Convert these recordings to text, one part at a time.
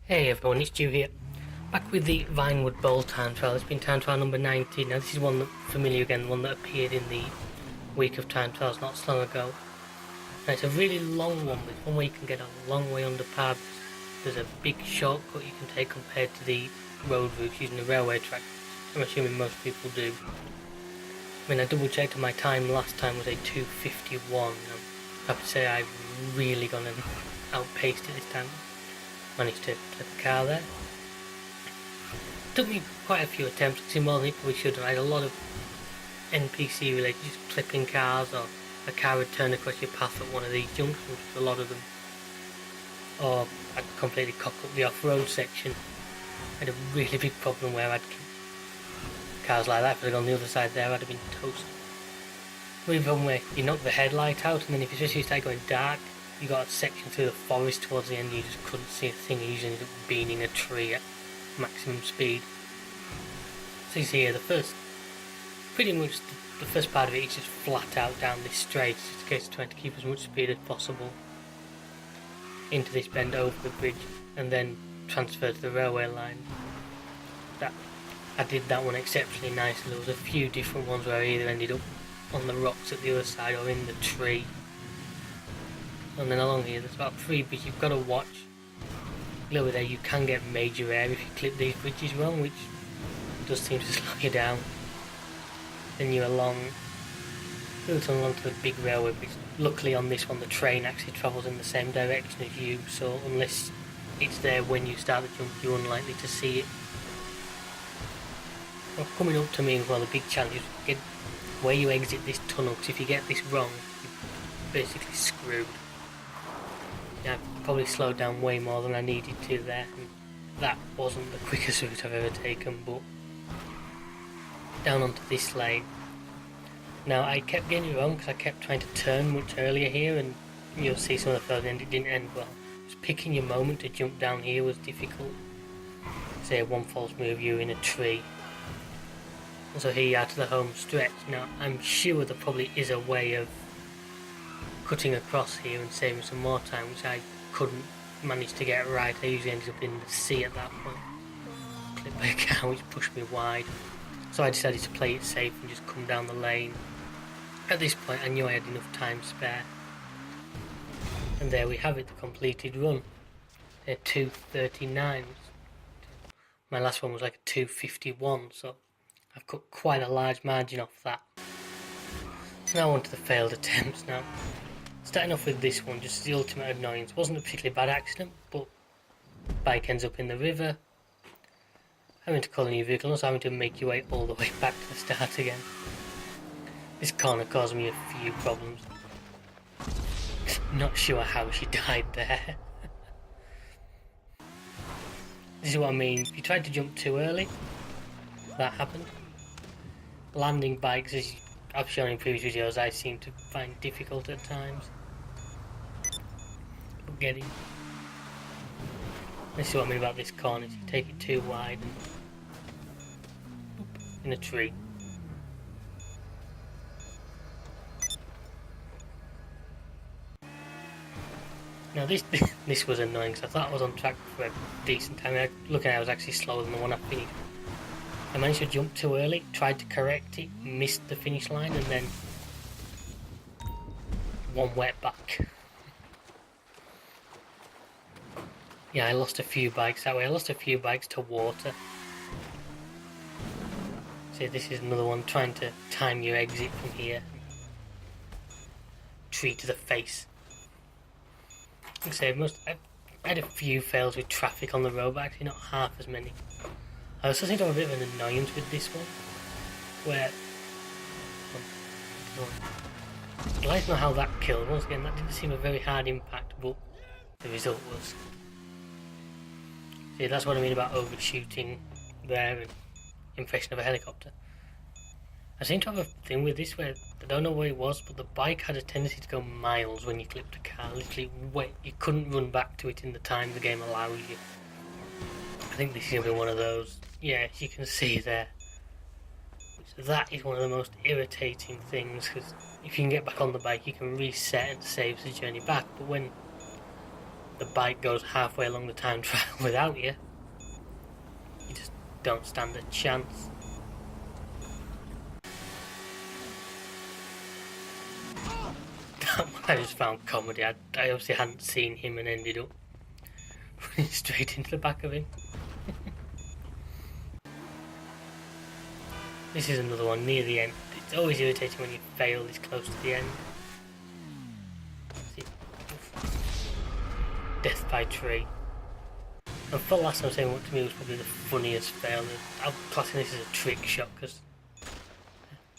Hey everyone, it's Stu here. Back with the Vinewood Bowl time trial. It's been time trial number 19. Now this is one that familiar again, one that appeared in the week of time trials not so long ago. And it's a really long one, but it's one where you can get a long way under par. There's a big shortcut you can take compared to the road routes using the railway track. I'm assuming most people do. I mean, I double checked and my time last time was a 2:51. I have to say I've really gone and outpaced it this time. Managed to flip the car there. Took me quite a few attempts, to see more than it probably should have. I had a lot of NPC related, just flipping cars, or a car would turn across your path at one of these junctions, a lot of them. Or I'd completely cock up the off-road section. I had a really big problem where I'd cars like that, if I'd gone on the other side there, I'd have been toast. Really problem where you knock the headlight out, and then if you start going dark, you got a section through the forest towards the end, you just couldn't see a thing. You usually ended up beaning a tree at maximum speed. So you see here, pretty much the first part of it is just flat out down this straight. It's just a case of trying to keep as much speed as possible into this bend over the bridge, and then transfer to the railway line. I did that one exceptionally nicely. There was a few different ones where I either ended up on the rocks at the other side or in the tree. And then along here there's about 3 bridges you've got to watch. Lower there you can get major air if you clip these bridges wrong, which does seem to slow you down. Then you're along to the big railway bridge. Luckily on this one the train actually travels in the same direction as you, so unless it's there when you start the jump you're unlikely to see it. Well, coming up to me as well, the big challenge is get where you exit this tunnel, because if you get this wrong you're basically screwed. I probably slowed down way more than I needed to there, and that wasn't the quickest route I've ever taken, but down onto this lane. Now I kept getting it wrong because I kept trying to turn much earlier here, and you'll see some of the further end it didn't end well. Just picking your moment to jump down here was difficult. Say one false move you're in a tree. And so here you are to the home stretch. Now I'm sure there probably is a way of cutting across here and saving some more time, which I couldn't manage to get right. I usually ended up in the sea at that point. Clipped by a car which pushed me wide. So I decided to play it safe and just come down the lane. At this point I knew I had enough time spare. And there we have it, the completed run. They're 2:39. My last one was like a 2:51, so I've cut quite a large margin off that. So now on to the failed attempts now. Starting off with this one, just the ultimate annoyance. Wasn't a particularly bad accident, but bike ends up in the river. Having to call a new vehicle, also having to make your way all the way back to the start again. This corner caused me a few problems. Not sure how she died there. This is what I mean. If you tried to jump too early, that happened. Landing bikes, as I've shown in previous videos, I seem to find difficult at times. But getting... This is what I mean about this corner, if you take it too wide and... in a tree. Now this was annoying because I thought I was on track for a decent time. Looking at it, I was actually slower than the one I finished. I managed to jump too early, tried to correct it, missed the finish line, and then one wet back. Yeah, I lost a few bikes that way. I lost a few bikes to water. See, this is another one, trying to time your exit from here. Tree to the face. Like I say, I had a few fails with traffic on the road, but actually not half as many. I also seem to have a bit of an annoyance with this one, where I'd like to know how that killed. Once again, that didn't seem a very hard impact, but the result was. See, that's what I mean about overshooting there and impression of a helicopter. I seem to have a thing with this where, I don't know what it was, but the bike had a tendency to go miles when you clipped a car. Literally, you couldn't run back to it in the time the game allows you. I think this is going to be one of those. Yeah, as you can see there. So that is one of the most irritating things, because if you can get back on the bike you can reset and save the journey back, but when the bike goes halfway along the time trial without you, you just don't stand a chance. That one I just found comedy. I obviously hadn't seen him and ended up running straight into the back of him. This is another one near the end. It's always irritating when you fail this close to the end. See? Death by tree. And for last I'm saying what to me was probably the funniest fail. I'm classing this as a trick shot because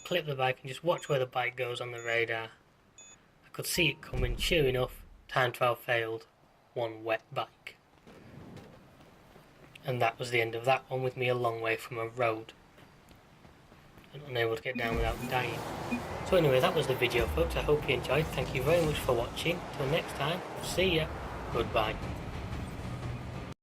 clip the bike and just watch where the bike goes on the radar. I could see it coming. Sure enough, time trial failed. One wet bike. And that was the end of that one, with me a long way from a road and unable to get down without dying. So anyway, that was the video folks. I hope you enjoyed. Thank you very much for watching. Till next time, see ya. Goodbye.